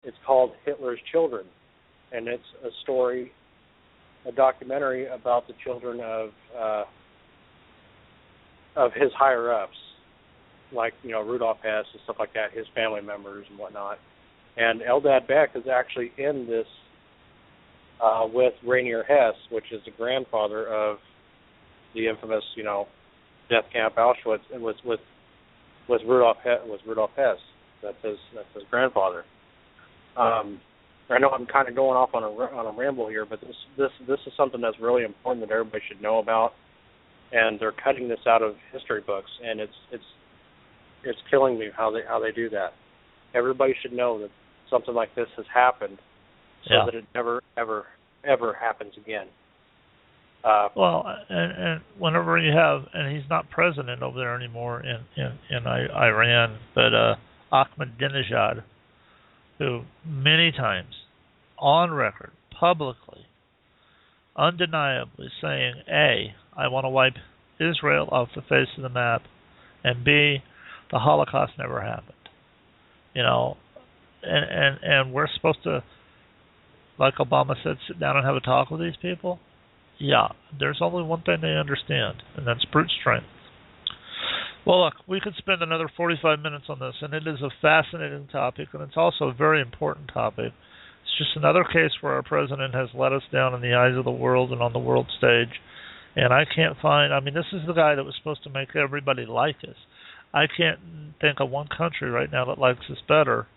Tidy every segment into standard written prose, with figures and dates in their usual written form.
It's called Hitler's Children, and it's a story, a documentary about the children of his higher ups, like Rudolf Hess and stuff like that, his family members and whatnot. And Eldad Beck is actually in this with Rainier Hess, which is the grandfather of the infamous death camp Auschwitz. It was Rudolf Hess. That's his grandfather. I know I'm kind of going off on a ramble here, but this is something that's really important that everybody should know about, and they're cutting this out of history books, and it's killing me how they do that. Everybody should know that something like this has happened, so that it never ever happens again. Well, and whenever you have, and he's not president over there anymore in Iran, but Ahmadinejad, who many times, on record, publicly, undeniably saying, A, I want to wipe Israel off the face of the map, and B, the Holocaust never happened. And we're supposed to, like Obama said, sit down and have a talk with these people? Yeah, there's only one thing they understand, and that's brute strength. Well, look, we could spend another 45 minutes on this, and it is a fascinating topic, and it's also a very important topic. It's just another case where our president has let us down in the eyes of the world and on the world stage, and I can't find, this is the guy that was supposed to make everybody like us. I can't think of one country right now that likes us better.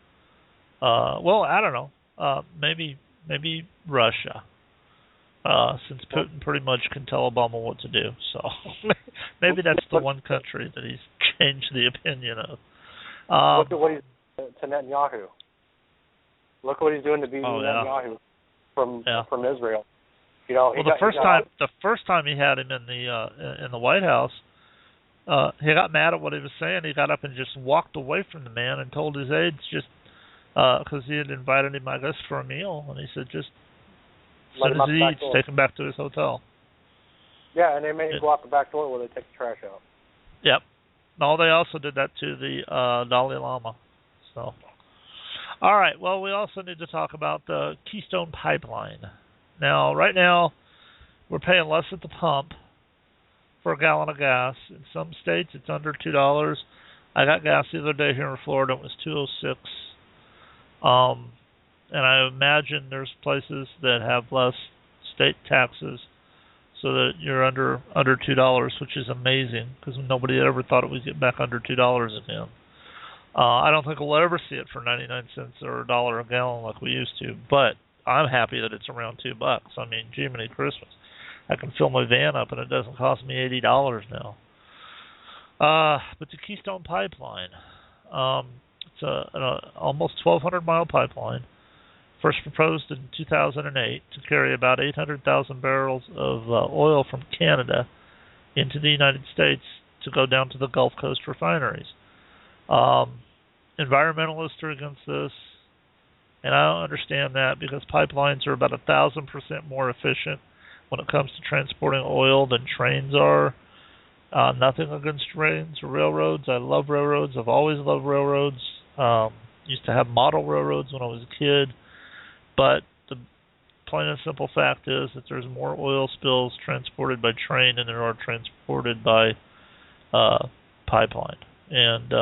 Well, I don't know. Maybe Russia. Since Putin pretty much can tell Obama what to do. So maybe that's the one country that he's changed the opinion of. Look at what he's doing to Netanyahu. Look what he's doing to Netanyahu from Israel. The first time he had him in the White House, he got mad at what he was saying. He got up and just walked away from the man and told his aides because he had invited him, I guess, for a meal, and he said just let him eat, take him back to his hotel. Yeah, and they made him go out the back door where they take the trash out. Yep. No, they also did that to the Dalai Lama. So, all right. Well, we also need to talk about the Keystone Pipeline. Now, right now, we're paying less at the pump for a gallon of gas. In some states, it's under $2. I got gas the other day here in Florida. It was $2.06. And I imagine there's places that have less state taxes so that you're under $2, which is amazing because nobody ever thought it would get back under $2 again. I don't think we'll ever see it for 99 cents or $1 a gallon like we used to, but I'm happy that it's around $2. Jiminy Christmas. I can fill my van up and it doesn't cost me $80 now. But the Keystone Pipeline, it's an almost 1,200-mile pipeline. First proposed in 2008 to carry about 800,000 barrels of oil from Canada into the United States to go down to the Gulf Coast refineries. Environmentalists are against this, and I don't understand that because pipelines are about 1,000% more efficient when it comes to transporting oil than trains are. Nothing against trains or railroads. I love railroads. I've always loved railroads. Used to have model railroads when I was a kid. But the plain and simple fact is that there's more oil spills transported by train than there are transported by pipeline. And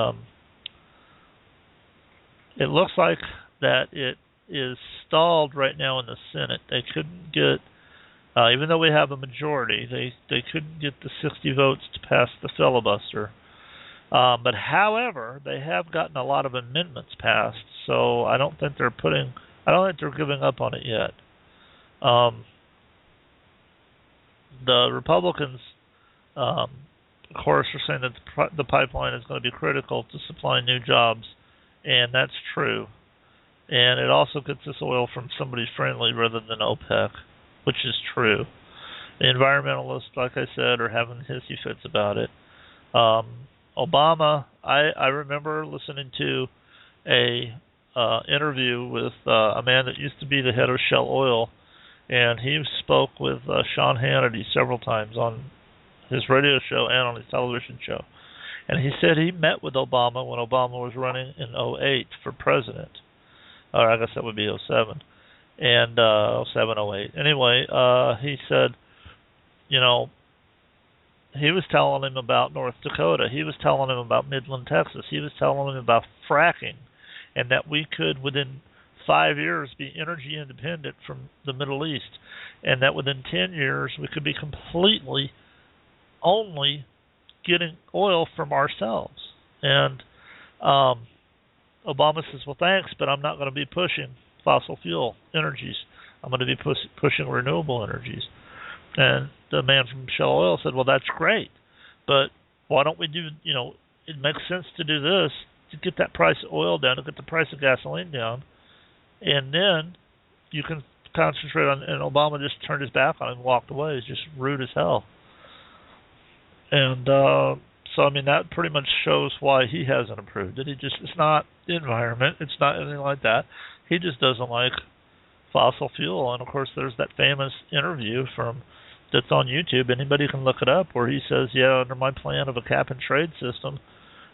it looks like that it is stalled right now in the Senate. They couldn't get, even though we have a majority, they couldn't get the 60 votes to pass the filibuster. But however, they have gotten a lot of amendments passed, so I don't think they're giving up on it yet. The Republicans, of course, are saying that the pipeline is going to be critical to supply new jobs, and that's true. And it also gets this oil from somebody friendly rather than OPEC, which is true. The environmentalists, like I said, are having hissy fits about it. Obama, I remember listening to a interview with a man that used to be the head of Shell Oil, and he spoke with Sean Hannity several times on his radio show and on his television show. And he said he met with Obama when Obama was running in 2008 for president. or I guess that would be '07, and '07, '08. Anyway, he said, you know, he was telling him about North Dakota. He was telling him about Midland, Texas. He was telling him about fracking, and that we could, within 5 years, be energy independent from the Middle East, and that within 10 years we could be completely only getting oil from ourselves. And Obama says, well, thanks, but I'm not going to be pushing fossil fuel energies. I'm going to be pushing renewable energies. And the man from Shell Oil said, well, that's great, but why don't we do, it makes sense to do this to get that price of oil down, to get the price of gasoline down, and then you can concentrate on, and Obama just turned his back on it and walked away. He's just rude as hell. And so, I mean, that pretty much shows why he hasn't approved it. It's not the environment. It's not anything like that. He just doesn't like fossil fuel. And, of course, there's that famous interview that's on YouTube. Anybody can look it up, where he says, yeah, under my plan of a cap-and-trade system,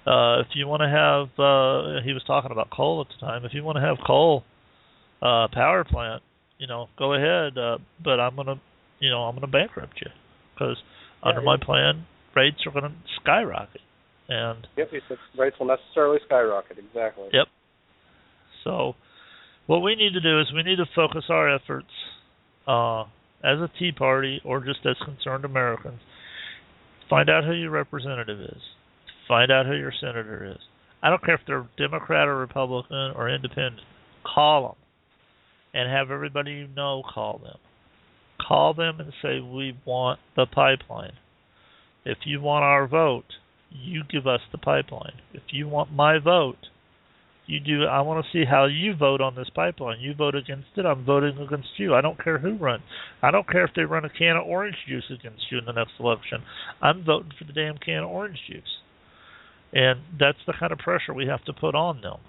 if you want to have, he was talking about coal at the time, if you want to have coal power plant, go ahead, but I'm going to bankrupt you, because under my plan, rates are going to skyrocket. And yep, he said rates will necessarily skyrocket, exactly. Yep. So what we need to do is we need to focus our efforts as a Tea Party, or just as concerned Americans. Find out who your representative is. Find out who your senator is. I don't care if they're Democrat or Republican or independent. Call them. And have everybody you know call them. Call them and say, we want the pipeline. If you want our vote, you give us the pipeline. If you want my vote, you do. I want to see how you vote on this pipeline. You vote against it, I'm voting against you. I don't care who runs. I don't care if they run a can of orange juice against you in the next election. I'm voting for the damn can of orange juice. And that's the kind of pressure we have to put on them.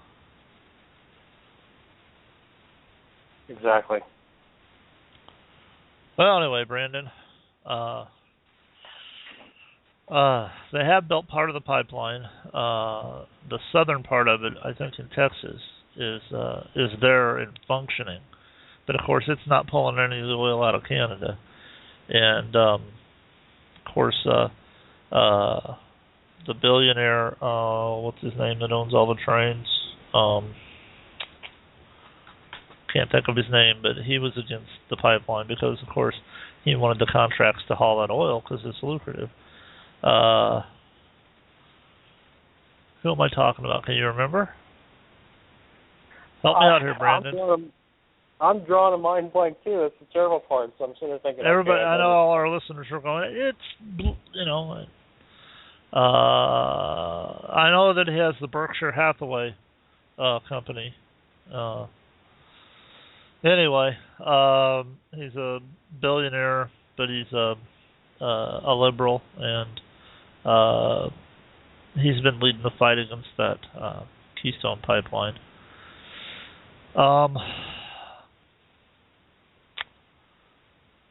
Exactly. Well, anyway, Brandon, they have built part of the pipeline. The southern part of it, I think in Texas, is there and functioning. But of course, it's not pulling any of the oil out of Canada. And of course, the billionaire, what's his name, that owns all the trains? Can't think of his name, but he was against the pipeline because, of course, he wanted the contracts to haul that oil because it's lucrative. Who am I talking about? Can you remember? Help me out here, Brandon. I'm drawing a mind blank too. That's the terrible part. So I'm sitting there thinking. Everybody, okay, I know all our listeners are going. I know that he has the Berkshire Hathaway company. Anyway, he's a billionaire, but he's a liberal, and he's been leading the fight against that Keystone Pipeline.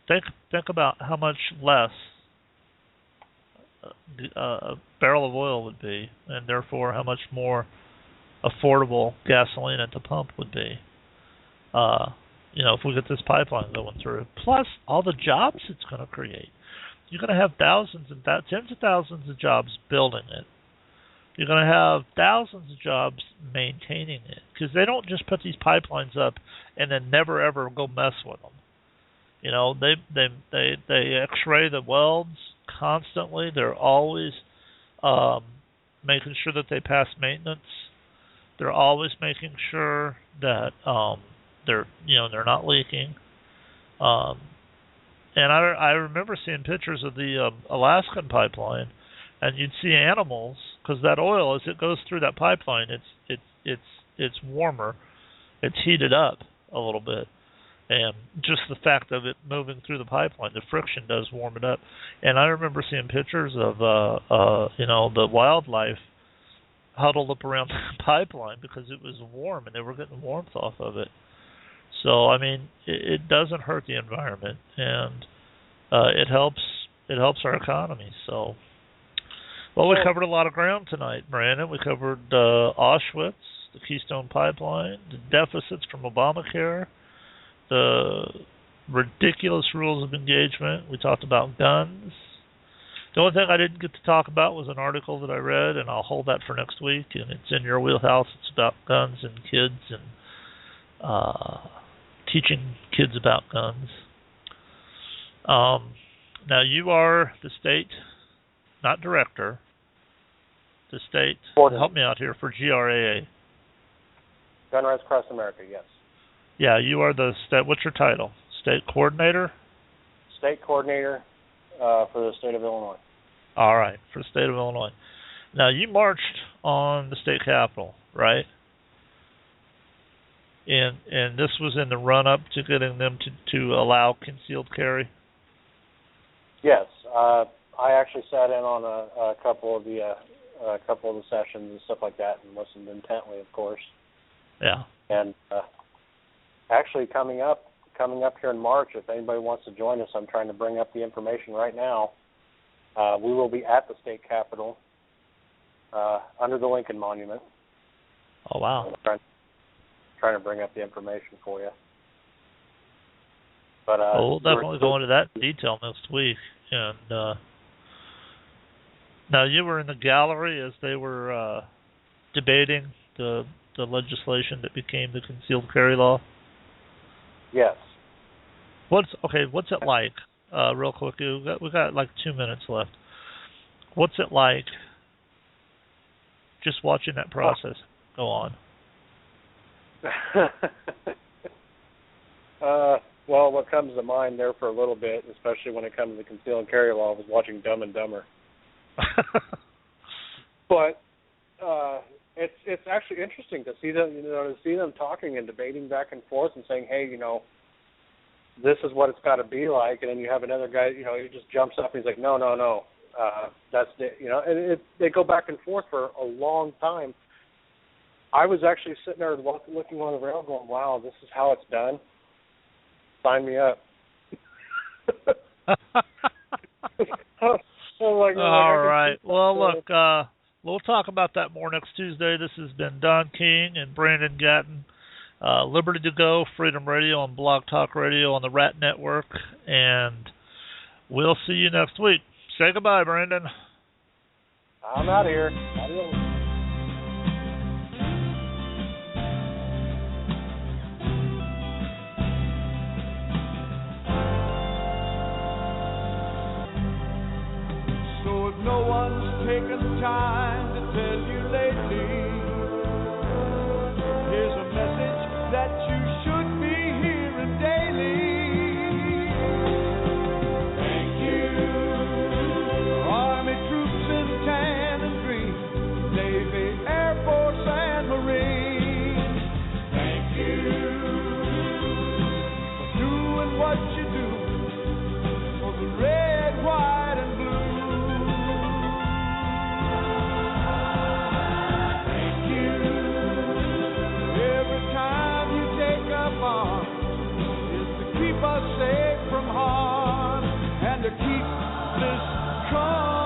Think about how much less a barrel of oil would be, and therefore how much more affordable gasoline at the pump would be. If we get this pipeline going through, plus all the jobs it's going to create. You're going to have thousands and tens of thousands of jobs building it. You're going to have thousands of jobs maintaining it, because they don't just put these pipelines up and then never ever go mess with them. They X-ray the welds constantly. They're always making sure that they pass maintenance. They're always making sure that they're not leaking. And I remember seeing pictures of the Alaskan pipeline, and you'd see animals, because that oil, as it goes through that pipeline, it's warmer, it's heated up a little bit, and just the fact of it moving through the pipeline, the friction does warm it up. And I remember seeing pictures of the wildlife huddled up around the pipeline because it was warm and they were getting warmth off of it. So I mean, it doesn't hurt the environment, and it helps our economy. So, well, we covered a lot of ground tonight, Brandon. We covered Auschwitz. the Keystone Pipeline, the deficits from Obamacare, the ridiculous rules of engagement. We talked about guns. The only thing I didn't get to talk about was an article that I read, and I'll hold that for next week, and it's in your wheelhouse. It's about guns and kids and teaching kids about guns. Now, you are the state, not director, the state, help me out here, for GRAA. Gun Rights Across America, yes. Yeah, you are the state, what's your title? State coordinator? State coordinator for the state of Illinois. All right, for the state of Illinois. Now, you marched on the state capitol, right? And this was in the run-up to getting them to allow concealed carry? Yes. I actually sat in on a couple of the sessions and stuff like that and listened intently, of course. Yeah. And actually coming up here in March, if anybody wants to join us, I'm trying to bring up the information right now. We will be at the state capitol under the Lincoln Monument. Oh, wow. I'm trying to bring up the information for you. But we'll definitely go into that in detail next week. And now you were in the gallery as they were debating the legislation that became the concealed carry law. Yes. What's it like? Real quick, we got like 2 minutes left. What's it like just watching that process go on? Well, what comes to mind there for a little bit, especially when it comes to the concealed carry law, was watching Dumb and Dumber. But it's actually interesting to see them talking and debating back and forth and saying, hey, this is what it's got to be like, and then you have another guy, he just jumps up and he's like, no, that's it, and they go back and forth for a long time. I was actually sitting there looking on the rail going, wow, this is how it's done. Sign me up. All right. Well, look, we'll talk about that more next Tuesday. This has been Don King and Brandon Gatton. Liberty2Go, Freedom Radio, and Blog Talk Radio on the Rat Network. And we'll see you next week. Say goodbye, Brandon. I'm out of here. Adios. So if no one's taken time to tell you lately, here's a message that you should be hearing daily. Thank you, Army troops in tan and green, Navy, Air Force, and Marines. Thank you for doing what you do for the red, white, and blue. Is to keep us safe from harm and to keep this country